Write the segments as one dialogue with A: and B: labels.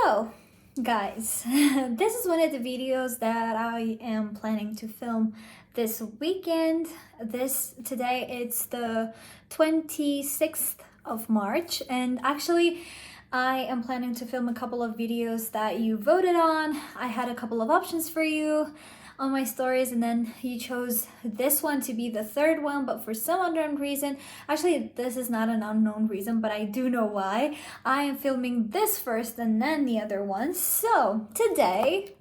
A: So, guys, this is one of the videos that I am planning to film this weekend. Today it's the 26th of March, and actually I am planning to film a couple of videos that you voted on. I had a couple of options for you on my stories, and then you chose this one to be the third one, but for some unknown reason, actually this is not an unknown reason, but I do know why, I am filming this first and then the other one. So today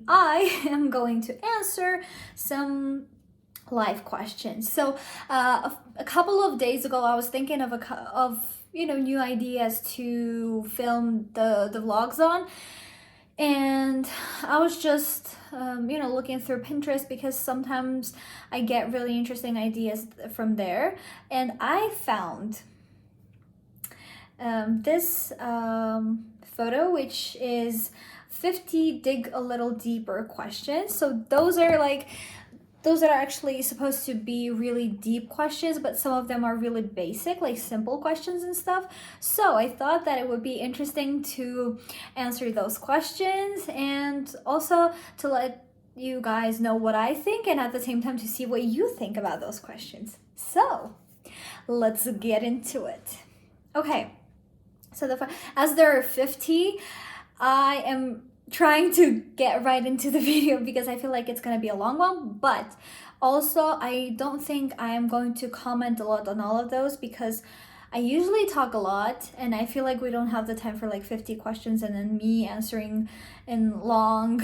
A: I am going to answer some life questions. So a couple of days ago I was thinking of new ideas to film the vlogs on, and I was just looking through Pinterest because sometimes I get really interesting ideas from there, and I found this photo, which is 50 dig a little deeper questions. So those are actually supposed to be really deep questions, but some of them are really basic, like simple questions and stuff. So I thought that it would be interesting to answer those questions, and also to let you guys know what I think, and at the same time to see what you think about those questions. So let's get into it. Okay, so as there are 50, I am trying to get right into the video because I feel like it's gonna be a long one, but also I don't think I am going to comment a lot on all of those because I usually talk a lot, and I feel like we don't have the time for like 50 questions and then me answering in long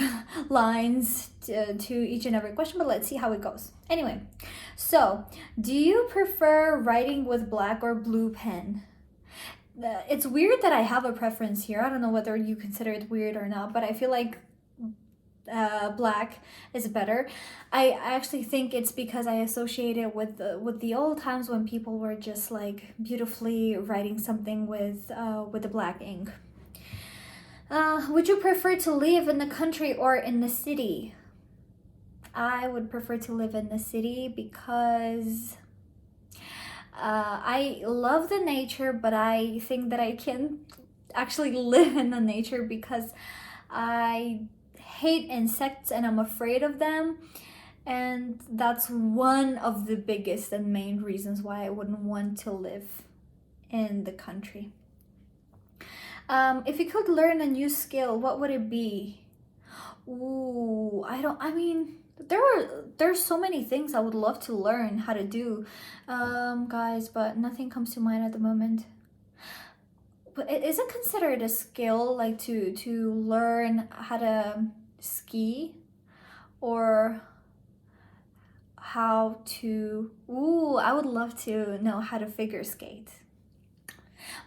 A: lines to each and every question, but let's see how it goes. Anyway, so do you prefer writing with black or blue pen? It's weird that I have a preference here. I don't know whether you consider it weird or not, but I feel like black is better. I actually think it's because I associate it with the old times when people were just like beautifully writing something with the black ink. Would you prefer to live in the country or in the city? I would prefer to live in the city because I love the nature, but I think that I can't actually live in the nature because I hate insects and I'm afraid of them. And that's one of the biggest and main reasons why I wouldn't want to live in the country. If you could learn a new skill, what would it be? Ooh, there's so many things I would love to learn how to do, guys, but nothing comes to mind at the moment. But is it considered a skill, like to learn how to ski, or how to? Ooh, I would love to know how to figure skate.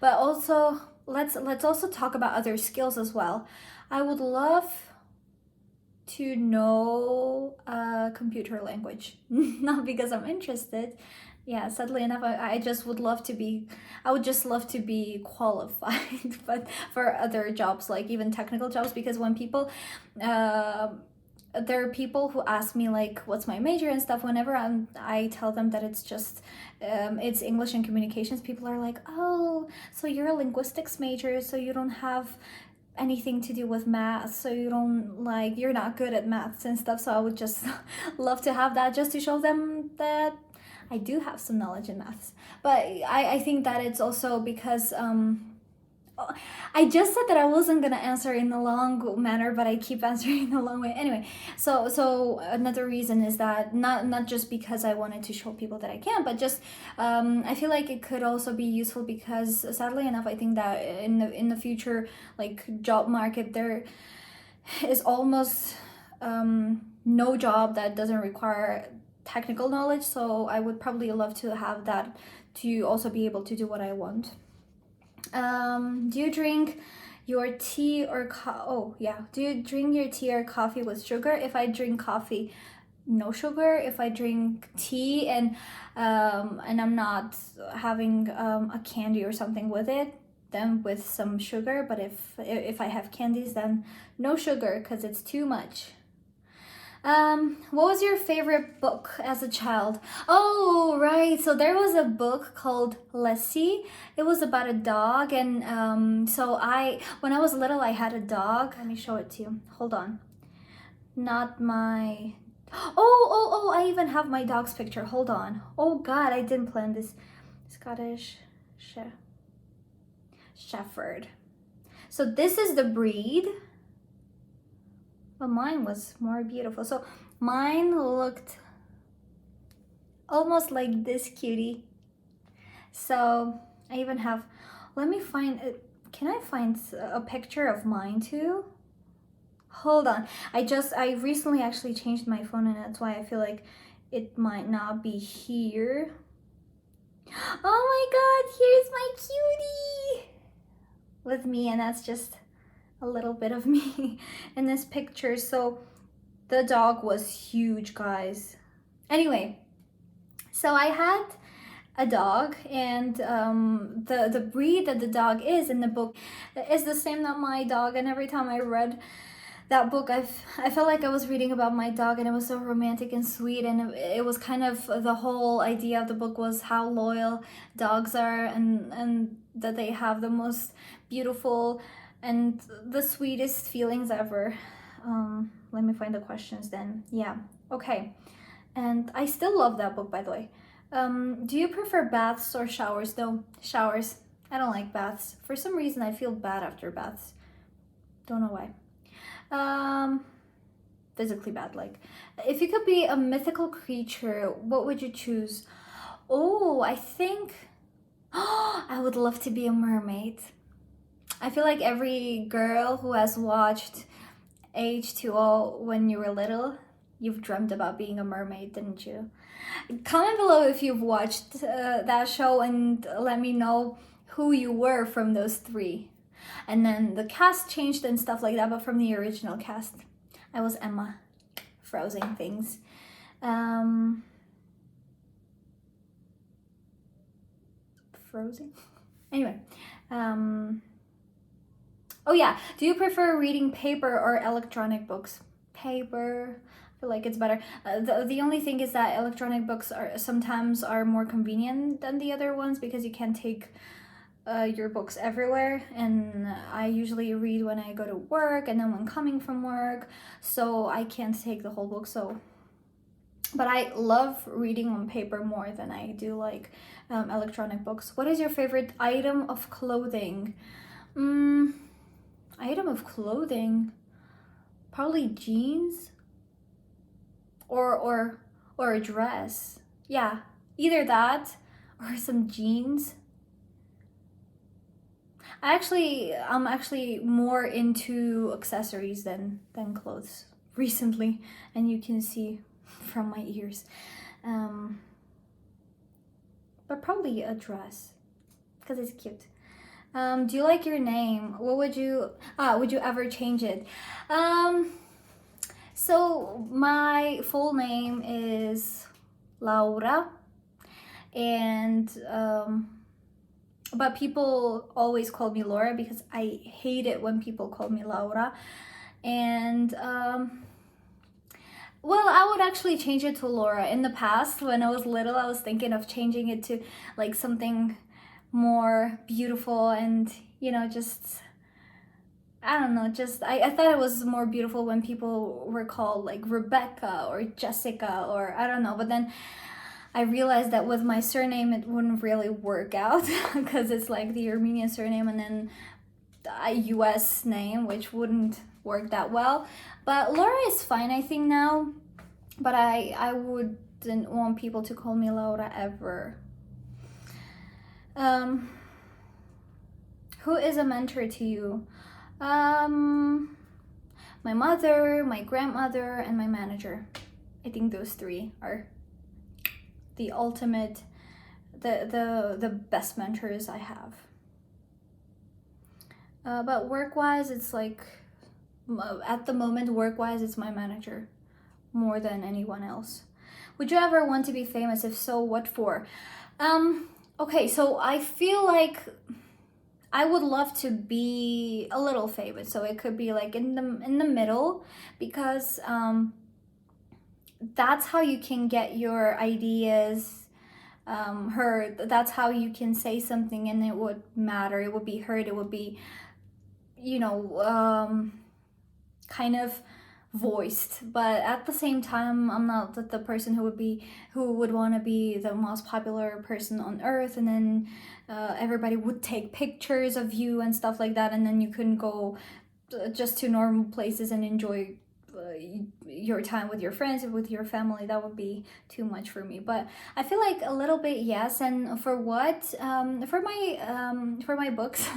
A: But also, let's also talk about other skills as well. I would love to know a computer language. Not because I'm interested. Yeah, sadly enough, I just would love to be, I would just love to be qualified, but for other jobs, like even technical jobs, because when people, there are people who ask me like, what's my major and stuff, whenever I tell them that it's just, it's English and communications, people are like, oh, so you're a linguistics major, so you don't have anything to do with math, so you're not good at maths and stuff. So I would just love to have that, just to show them that I do have some knowledge in maths. But I think that it's also because I just said that I wasn't gonna answer in a long manner, but I keep answering in a long way. Anyway, so another reason is that not just because I wanted to show people that I can, but just I feel like it could also be useful because sadly enough, I think that in the future, like job market, there is almost no job that doesn't require technical knowledge. So I would probably love to have that to also be able to do what I want. Do you drink your tea or do you drink your tea or coffee with sugar? If I drink coffee, no sugar. If I drink tea and I'm not having a candy or something with it, then with some sugar. But if I have candies, then no sugar because it's too much. What was your favorite book as a child? Oh, right. So there was a book called Lessie. It was about a dog, and when I was little, I had a dog. Let me show it to you. Hold on. Not my. Oh! I even have my dog's picture. Hold on. Oh God, I didn't plan this. Scottish Shepherd. So this is the breed. But mine was more beautiful. So mine looked almost like this cutie. So I even have, let me find it. Can I find a picture of mine too? Hold on. I recently actually changed my phone, and that's why I feel like it might not be here. Oh my God, here's my cutie with me, and that's just a little bit of me in this picture. So the dog was huge, guys. Anyway, so I had a dog, and the breed that the dog is in the book is the same that my dog. And every time I read that book, I felt like I was reading about my dog, and it was so romantic and sweet. And it was kind of, the whole idea of the book was how loyal dogs are, and that they have the most beautiful and the sweetest feelings ever. Let me find the questions then. Yeah, okay. And I still love that book, by the way. Do you prefer baths or showers? No, showers. I don't like baths. For some reason, I feel bad after baths. Don't know why. Physically bad. Like, if you could be a mythical creature, what would you choose? Oh, I think I would love to be a mermaid. I feel like every girl who has watched H2O when you were little, you've dreamt about being a mermaid, didn't you? Comment below if you've watched that show, and let me know who you were from those three. And then the cast changed and stuff like that, but from the original cast, I was Emma, frozen things. Frozen? Anyway. Oh yeah, do you prefer reading paper or electronic books? Paper. I feel like it's better. The only thing is that electronic books are sometimes more convenient than the other ones, because you can take your books everywhere, and I usually read when I go to work and then when coming from work, so I can't take the whole book. So, but I love reading on paper more than I do like electronic books. What is your favorite item of clothing? Item of clothing, probably jeans or a dress. Yeah, either that or some jeans. I'm actually more into accessories than clothes recently, and you can see from my ears. But probably a dress, because it's cute. Do you like your name? What would you ever change it? So my full name is Laura, and but people always call me Laura, because I hate it when people call me Laura. And well, I would actually change it to Laura. In the past, when I was little, I was thinking of changing it to like something more beautiful, and just, I don't know, just I thought it was more beautiful when people were called like Rebecca or Jessica, or I don't know. But then I realized that with my surname it wouldn't really work out, because it's like the Armenian surname and then a US name, which wouldn't work that well. But Laura is fine, I think, now. But I wouldn't want people to call me Laura ever. Who is a mentor to you? My mother, my grandmother, and my manager. I think those three are the ultimate, the best mentors I have. But work-wise, it's like, at the moment, work-wise, it's my manager more than anyone else. Would you ever want to be famous? If so, what for? Okay, so I feel like I would love to be a little famous. So it could be like in the middle, because that's how you can get your ideas heard. That's how you can say something and it would matter, it would be heard, it would be, you know, kind of voiced. But at the same time, I'm not the person who would want to be the most popular person on earth, and then everybody would take pictures of you and stuff like that, and then you couldn't go just to normal places and enjoy your time with your friends, with your family. That would be too much for me. But I feel like a little bit yes. And for what, for my books,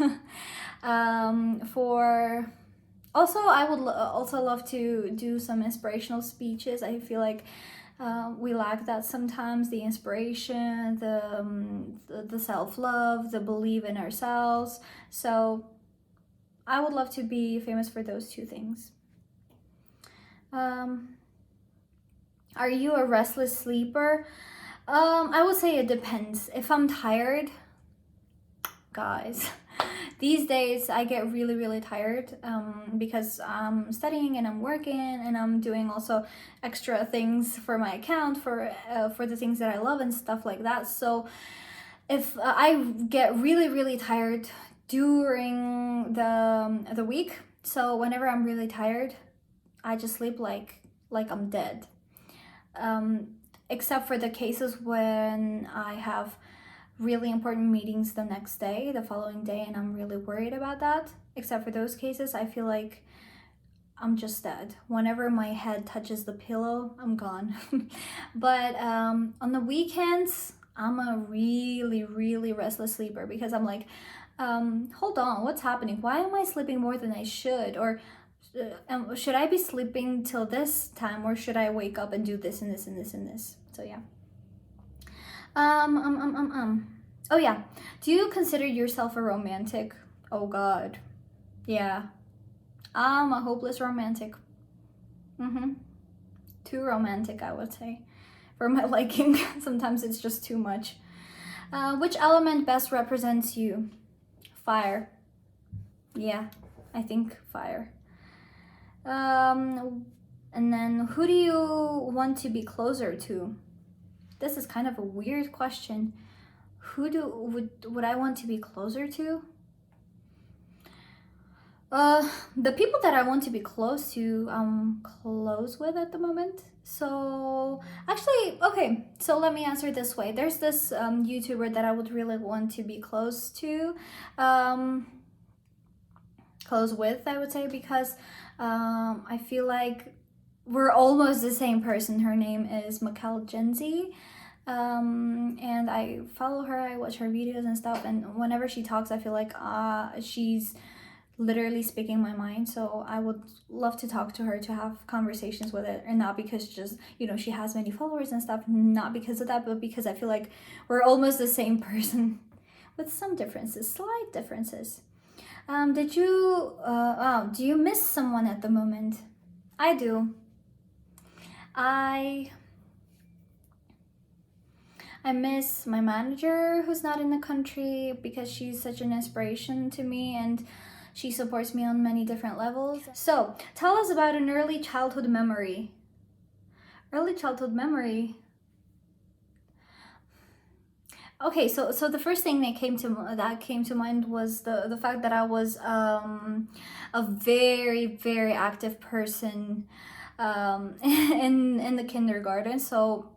A: for also I would also love to do some inspirational speeches. I feel like we lack that sometimes, the inspiration, the self-love, the belief in ourselves. So I would love to be famous for those two things. Are you a restless sleeper? I would say it depends. If I'm tired, guys, these days I get really, really tired because I'm studying and I'm working and I'm doing also extra things for my account for the things that I love and stuff like that. So if I get really, really tired during the week, so whenever I'm really tired, I just sleep like I'm dead. Except for the cases when I have really important meetings the next day, the following day, and I'm really worried about that. Except for those cases, I feel like I'm just dead. Whenever my head touches the pillow, I'm gone. But on the weekends, I'm a really, really restless sleeper because I'm like, hold on, what's happening? Why am I sleeping more than I should? Or should I be sleeping till this time, or should I wake up and do this and this and this and this? So yeah. Oh yeah. Do you consider yourself a romantic? Oh God. Yeah. I'm a hopeless romantic. Too romantic, I would say, for my liking. Sometimes it's just too much. Which element best represents you? Fire. Yeah, I think fire. And then who do you want to be closer to? This is kind of a weird question. Would I want to be closer to? The people that I want to be close to, I'm close with at the moment. So actually, okay, so let me answer this way. There's this YouTuber that I would really want to be close to, close with, I would say, because I feel like we're almost the same person. Her name is Genzi. And I follow her, I watch her videos and stuff, and whenever she talks, I feel like she's literally speaking my mind. So I would love to talk to her, to have conversations with it, and not because just, you know, she has many followers and stuff, not because of that, but because I feel like we're almost the same person with some differences, slight differences. Do you miss someone at the moment? I do. I miss my manager who's not in the country, because she's such an inspiration to me and she supports me on many different levels. So tell us about an early childhood memory. Early childhood memory. Okay, so the first thing that came to mind was the fact that I was a very, very active person in the kindergarten. So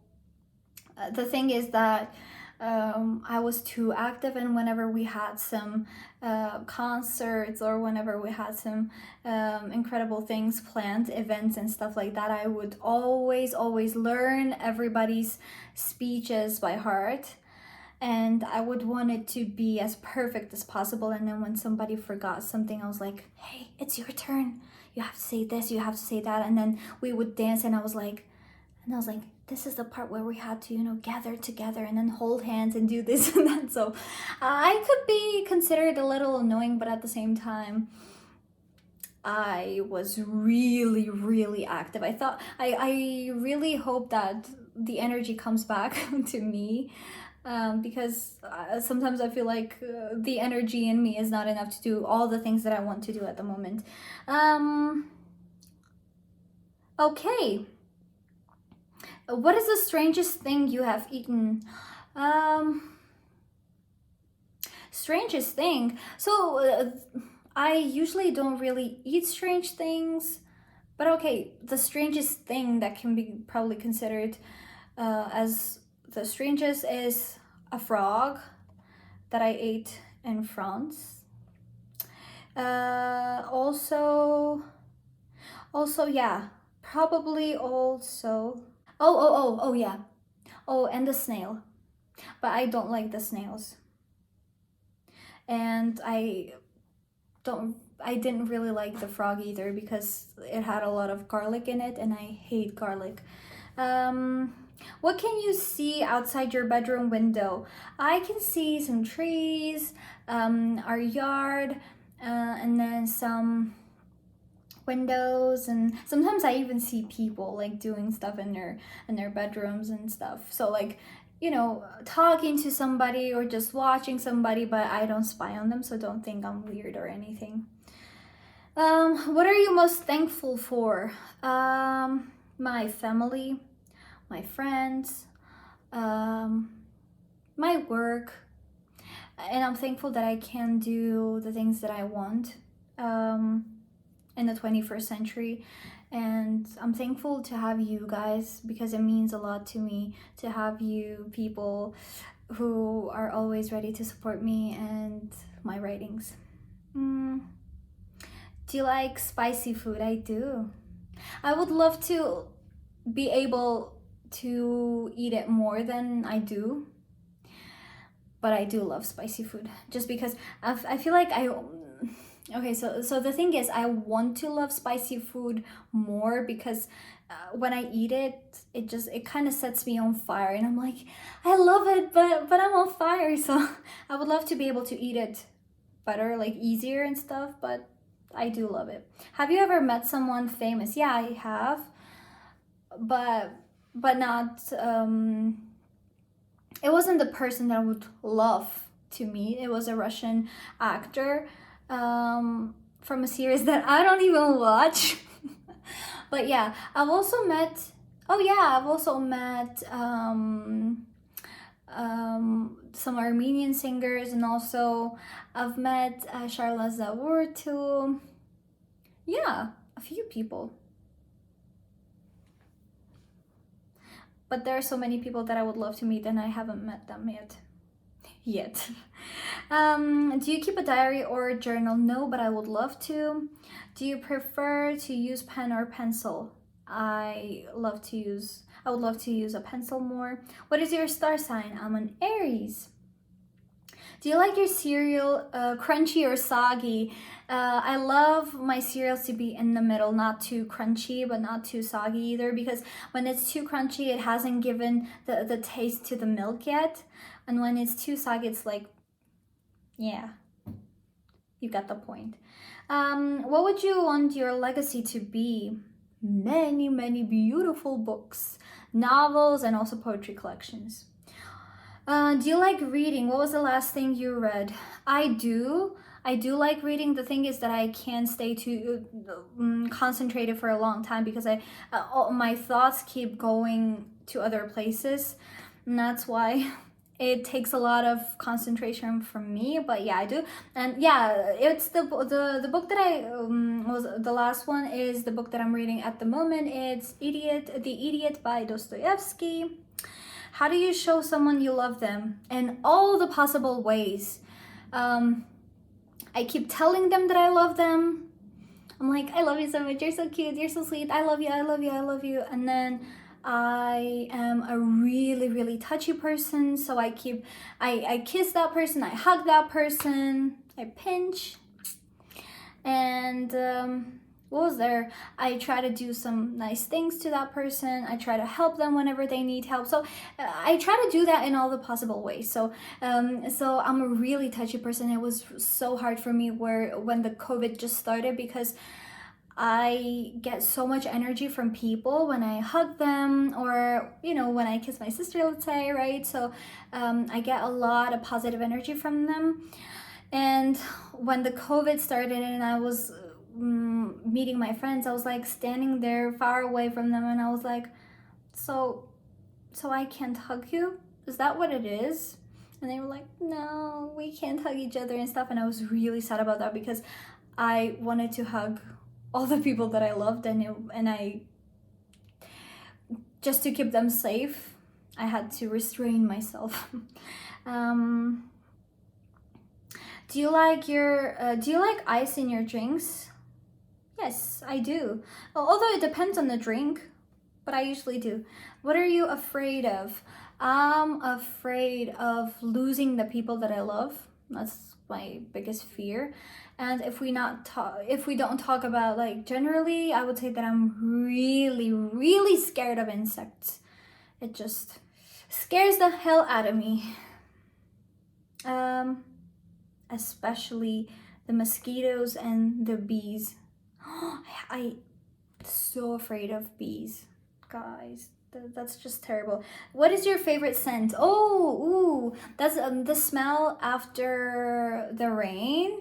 A: the thing is that I was too active, and whenever we had some concerts, or whenever we had some incredible things planned, events and stuff like that, I would always learn everybody's speeches by heart, and I would want it to be as perfect as possible. And then when somebody forgot something, I was like, hey, it's your turn, you have to say this, you have to say that. And then we would dance, and I was like, this is the part where we had to, you know, gather together and then hold hands and do this and that. So I could be considered a little annoying, but at the same time, I was really, really active. I really hope that the energy comes back to me, because sometimes I feel like the energy in me is not enough to do all the things that I want to do at the moment. Okay. What is the strangest thing you have eaten? Um, Strangest thing. So I usually don't really eat strange things, but okay, the strangest thing that can be probably considered as the strangest is a frog that I ate in France. Also, yeah, probably also. Oh, yeah. Oh, and the snail. But I don't like the snails. And I didn't really like the frog either because it had a lot of garlic in it and I hate garlic. Um, what can you see outside your bedroom window? I can see some trees, our yard, and then some windows, and sometimes I even see people like doing stuff in their bedrooms and stuff. So like, talking to somebody or just watching somebody, but I don't spy on them, so don't think I'm weird or anything. What are you most thankful for? My family, my friends, um, my work, and I'm thankful that I can do the things that I want um, in the 21st century. And I'm thankful to have you guys because it means a lot to me to have you people who are always ready to support me and my writings. Mm. Do you like spicy food? I do. I would love to be able to eat it more than I do, but I do love spicy food just because I feel like I. Okay, so the thing is, I want to love spicy food more because when I eat it, it kind of sets me on fire, and I'm like, I love it, but I'm on fire. So I would love to be able to eat it better, like easier and stuff, but I do love it. Have you ever met someone famous? Yeah, I have, but not it wasn't the person that I would love to meet. It was a Russian actor from a series that I don't even watch. But yeah, I've also met. Oh yeah, I've also met some Armenian singers, and also I've met Charla Zavur too. Yeah, a few people. But there are so many people that I would love to meet, and I haven't met them yet. Do you keep a diary or a journal? No, but I would love to. Do you prefer to use pen or pencil? I would love to use a pencil more. What is your star sign? I'm an Aries. Do you like your cereal crunchy or soggy? I love my cereals to be in the middle, not too crunchy, but not too soggy either, because when it's too crunchy, it hasn't given the taste to the milk yet. And when it's too soggy, it's like, yeah, you got the point. What would you want your legacy to be? Many, many beautiful books, novels, and also poetry collections. Do you like reading? What was the last thing you read? I do. I do like reading. The thing is that I can't stay too concentrated for a long time because my thoughts keep going to other places, and that's why it takes a lot of concentration from me. But yeah, I do. And yeah, it's the book that I was the last one is the book that I'm reading at the moment. It's The Idiot by Dostoevsky. How do you show someone you love them? In all the possible ways. I keep telling them that I love them. I'm like, I love you so much. You're so cute. You're so sweet. I love you. I love you. I love you. And then I am a really, really touchy person. So I kiss that person. I hug that person. I pinch. And what was there? I try to do some nice things to that person. I try to help them whenever they need help. So I try to do that in all the possible ways. So I'm a really touchy person. It was so hard for me when the COVID just started because I get so much energy from people when I hug them, or when I kiss my sister, let's say, right? So I get a lot of positive energy from them. And when the COVID started and I was meeting my friends, I was like standing there far away from them, and I was like, so I can't hug you? Is that what it is? And they were like, no, we can't hug each other and stuff. And I was really sad about that because I wanted to hug all the people that I loved, and I, just to keep them safe, I had to restrain myself. um, do you like ice in your drinks? Yes, I do. Although it depends on the drink, but I usually do. What are you afraid of? I'm afraid of losing the people that I love. That's my biggest fear. And if we don't talk about like generally, I would say that I'm really, really scared of insects. It just scares the hell out of me. Um, Especially the mosquitoes and the bees. I'm so afraid of bees, guys. That's just terrible. What is your favorite scent? Oh, ooh, that's the smell after the rain,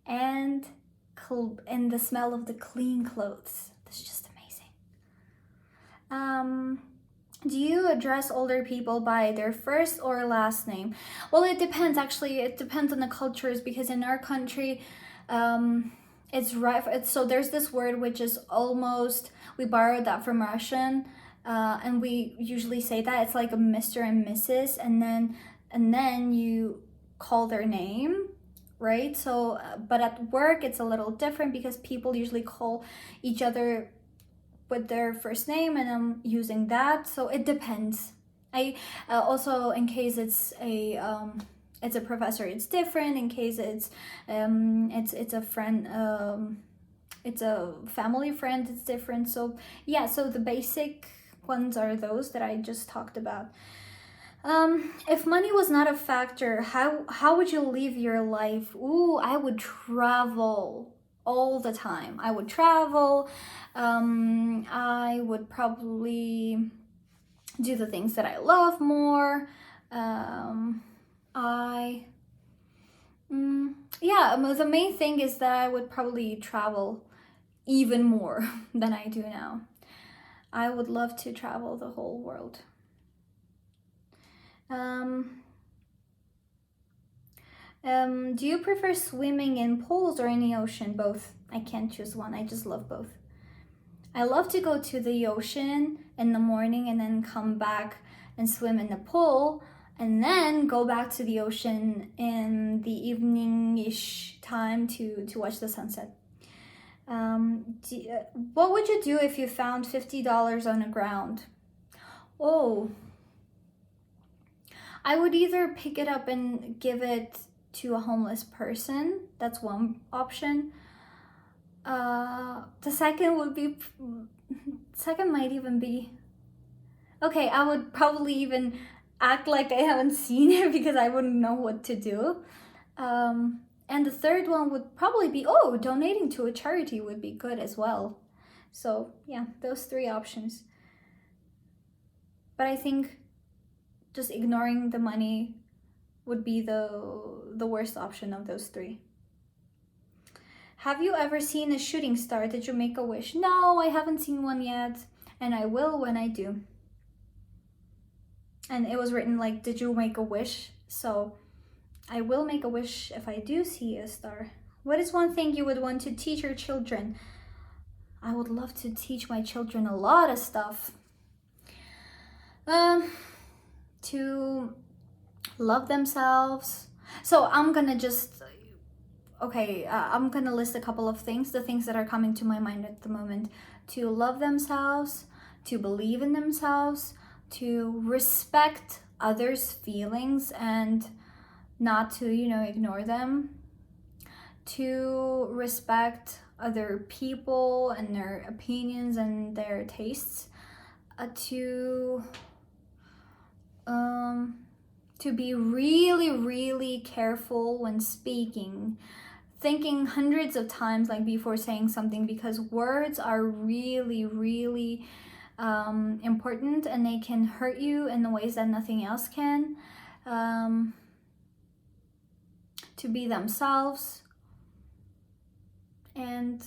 A: and and the smell of the clean clothes. That's just amazing. Do you address older people by their first or last name? Well, it depends. Actually, it depends on the cultures, because in our country, it's right. So there's this word which is almost, we borrowed that from Russian, and we usually say that it's like a Mr. and Mrs. and then you call their name, right? So, but at work it's a little different because people usually call each other with their first name, and I'm using that. So it depends. I also, in case it's a professor, it's different. In case it's a friend, it's a family friend, it's different. So yeah, so the basic ones are those that I just talked about. If money was not a factor, how would you live your life? Ooh, I would travel all the time. I would travel. I would probably do the things that I love more. I yeah, the main thing is that I would probably travel even more than I do now. I would love to travel the whole world. Do you prefer swimming in pools or in the ocean? Both. I can't choose one. I just love both. I love to go to the ocean in the morning and then come back and swim in the pool, and then go back to the ocean in the evening-ish time to watch the sunset. What would you do if you found $50 on the ground? Oh, I would either pick it up and give it to a homeless person. That's one option. The second might even be, okay, I would probably even act like I haven't seen it because I wouldn't know what to do. And the third one would probably be, oh, donating to a charity would be good as well. So yeah, those three options. But I think just ignoring the money would be the worst option of those three. Have you ever seen a shooting star? Did you make a wish? No, I haven't seen one yet, and I will when I do. And it was written like, did you make a wish? So I will make a wish if I do see a star. What is one thing you would want to teach your children? I would love to teach my children a lot of stuff. To love themselves. So I'm gonna list a couple of things, the things that are coming to my mind at the moment. To love themselves, to believe in themselves, to respect others' feelings and not to, ignore them, to respect other people and their opinions and their tastes, to be really, really careful when speaking, thinking hundreds of times like before saying something, because words are really, really important, and they can hurt you in the ways that nothing else can. To be themselves and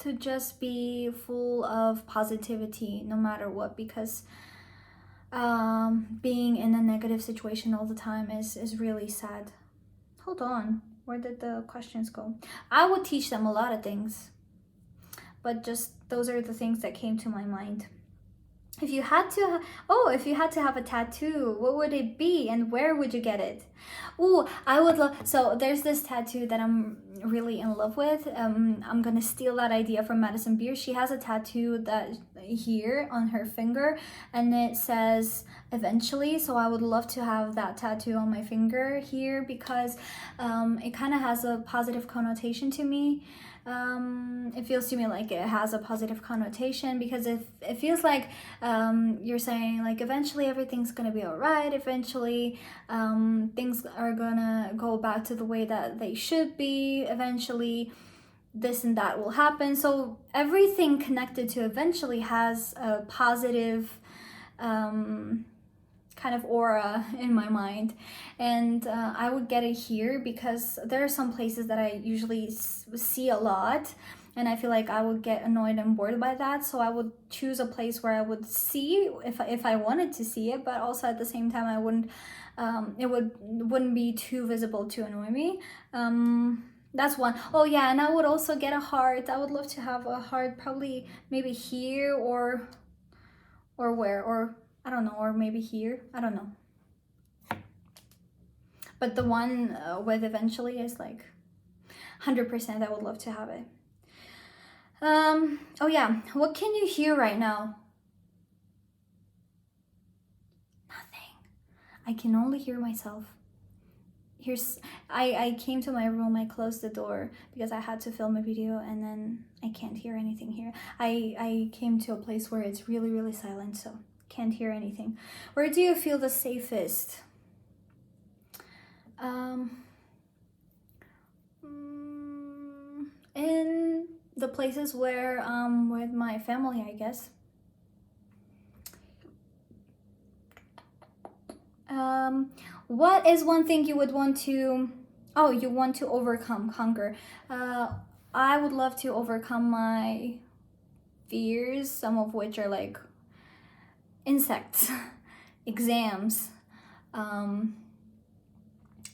A: to just be full of positivity no matter what, because being in a negative situation all the time is really sad. Hold on, where did the questions go? I would teach them a lot of things, but just those are the things that came to my mind. If you had to, if you had to have a tattoo, what would it be and where would you get it? Oh, I would love, so there's this tattoo that I'm really in love with. I'm gonna steal that idea from Madison Beer. She has a tattoo that here on her finger, and it says eventually. So I would love to have that tattoo on my finger here, because it kind of has a positive connotation to me. It feels to me like it has a positive connotation, because it feels like you're saying like eventually everything's gonna be all right, eventually things are gonna go back to the way that they should be, eventually this and that will happen. So everything connected to eventually has a positive kind of aura in my mind, and I would get it here because there are some places that I usually see a lot, and I feel like I would get annoyed and bored by that. So I would choose a place where I would see if I wanted to see it, but also at the same time I wouldn't wouldn't be too visible to annoy me. That's one. Oh yeah, and I would also get a heart. I would love to have a heart, probably maybe here or where, or I don't know, or maybe here, I don't know. But the one with eventually is like 100%. I would love to have it. Oh yeah, what can you hear right now? Nothing. I can only hear myself. I came to my room, I closed the door because I had to film a video, and then I can't hear anything here. I came to a place where it's really, really silent, so can't hear anything. Where do you feel the safest? In the places where with my family, I guess. What is one thing you would want to, you want to overcome, conquer? I would love to overcome my fears, some of which are like insects, exams,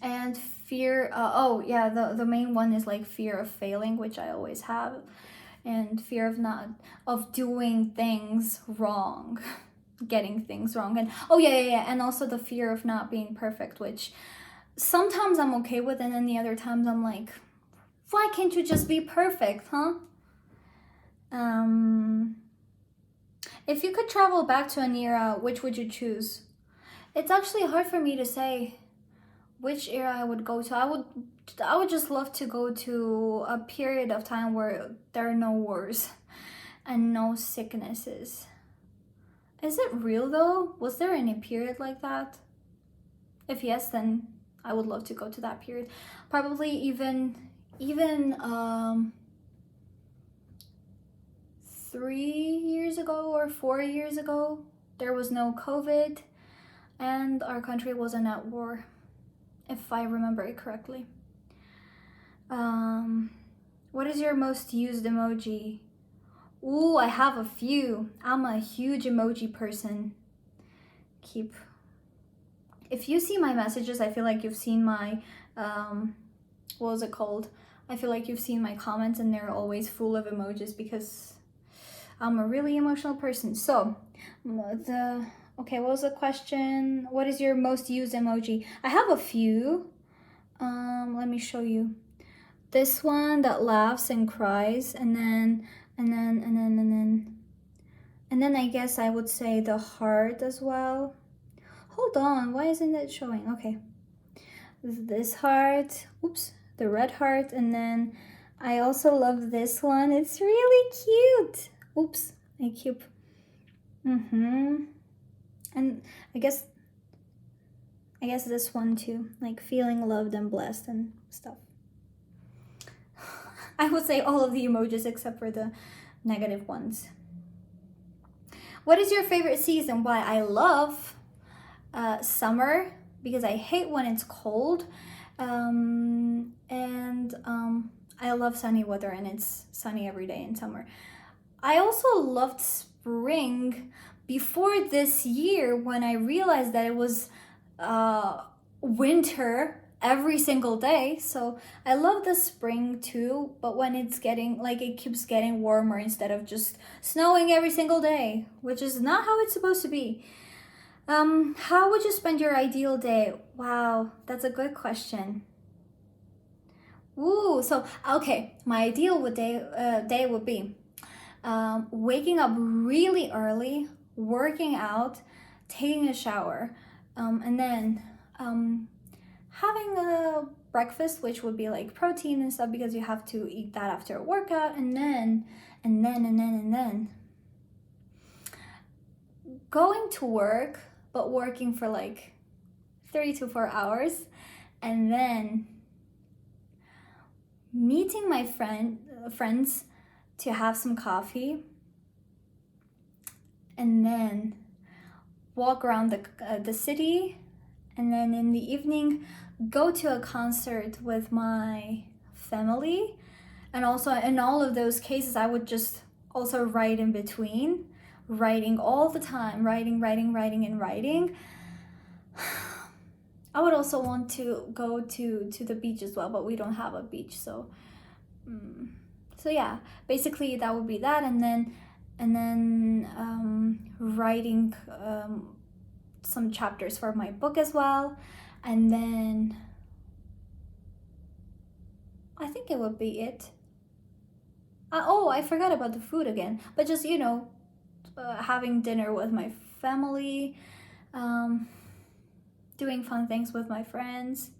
A: and fear. The main one is like fear of failing, which I always have, and fear of doing things wrong, getting things wrong, and and also the fear of not being perfect, which sometimes I'm okay with, and then the other times I'm like, why can't you just be perfect, huh? If you could travel back to an era, which would you choose? It's actually hard for me to say which era I would go to. I would just love to go to a period of time where there are no wars and no sicknesses. Is it real though? Was there any period like that? If yes, then I would love to go to that period. Probably even 3 years ago or 4 years ago, there was no COVID and our country wasn't at war, if I remember it correctly. What is your most used emoji? Ooh, I have a few. I'm a huge emoji person. If you see my messages, I feel like you've seen my, what was it called? I feel like you've seen my comments, and they're always full of emojis because I'm a really emotional person. So, what was the question? What is your most used emoji? I have a few. Let me show you. This one that laughs and cries, and then I guess I would say the heart as well. Hold on, why isn't it showing? Okay. This heart, oops, the red heart, and then I also love this one. It's really cute. Oops, I keep. And I guess this one too, like feeling loved and blessed and stuff. I would say all of the emojis except for the negative ones. What is your favorite season? Why? I love summer because I hate when it's cold. I I love sunny weather, and it's sunny every day in summer. I also loved spring before this year, when I realized that it was winter every single day. So I love the spring too, but when it's getting like, it keeps getting warmer instead of just snowing every single day, which is not how it's supposed to be. How would you spend your ideal day? Wow, that's a good question. Ooh, so okay, my ideal day would be waking up really early, working out, taking a shower, and then having a breakfast, which would be like protein and stuff, because you have to eat that after a workout, and then going to work, but working for like 3 to 4 hours, and then meeting my friends to have some coffee, and then walk around the city, and then in the evening go to a concert with my family. And also in all of those cases, I would just also write in between, writing all the time, writing. I would also want to go to the beach as well, but we don't have a beach, so yeah, basically that would be that. And then writing some chapters for my book as well. And then I think it would be it. Oh, I forgot about the food again, but just, having dinner with my family, doing fun things with my friends.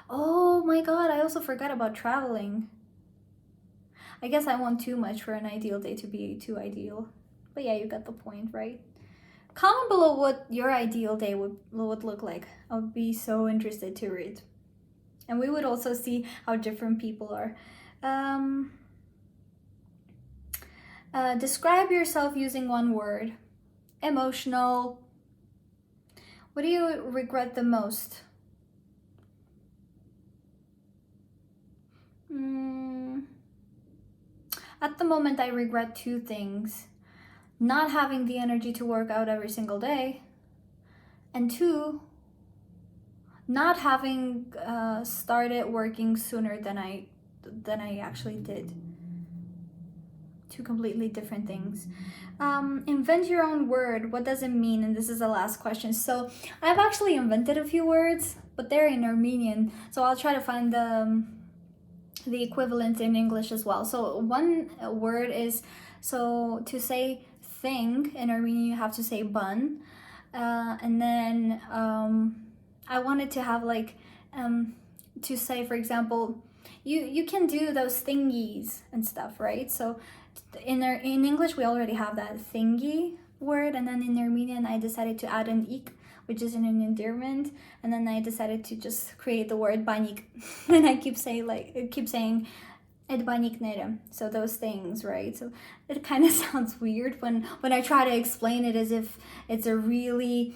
A: Oh my god, I also forgot about traveling. I guess I want too much for an ideal day to be too ideal. But yeah, you got the point, right? Comment below what your ideal day would look like. I would be so interested to read. And we would also see how different people are. Describe yourself using one word. Emotional. What do you regret the most? At the moment, I regret 2 things. Not having the energy to work out every single day. And 2, not having started working sooner than I actually did. 2 completely different things. Invent your own word. What does it mean? And this is the last question. So I've actually invented a few words, but they're in Armenian. So I'll try to find the equivalent in English as well. So one word is, so to say thing in Armenian, you have to say bun. And then I wanted to have like, to say, for example, you can do those thingies and stuff, right? So in English, we already have that thingy word, and then in Armenian, I decided to add an ik, which is an endearment, and then I decided to just create the word banik, and I keep saying et baniknere, so those things, right? So it kind of sounds weird when I try to explain it as if it's a really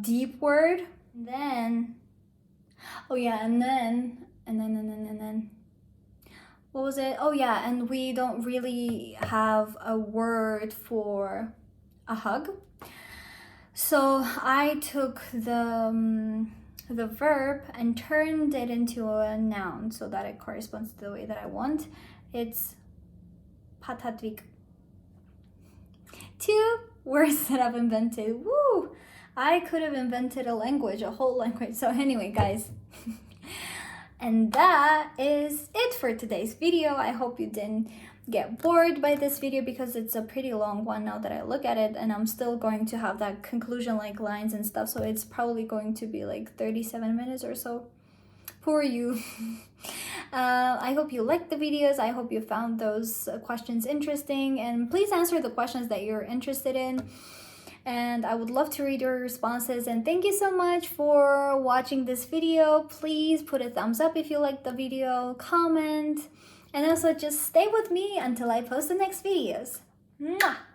A: deep word. Then, oh yeah, and then what was it? Oh yeah, and we don't really have a word for a hug. So I took the verb and turned it into a noun so that it corresponds to the way that I want. It's patatvik. 2 words that I've invented. Woo! I could have invented a language, a whole language. So anyway, guys. And that is it for today's video. I hope you didn't get bored by this video, because it's a pretty long one now that I look at it, and I'm still going to have that conclusion like lines and stuff, so it's probably going to be like 37 minutes or so. Poor you. I hope you liked the videos. I hope you found those questions interesting, and please answer the questions that you're interested in. And I would love to read your responses. And thank you so much for watching this video. Please put a thumbs up if you liked the video, comment, and also just stay with me until I post the next videos. Mwah!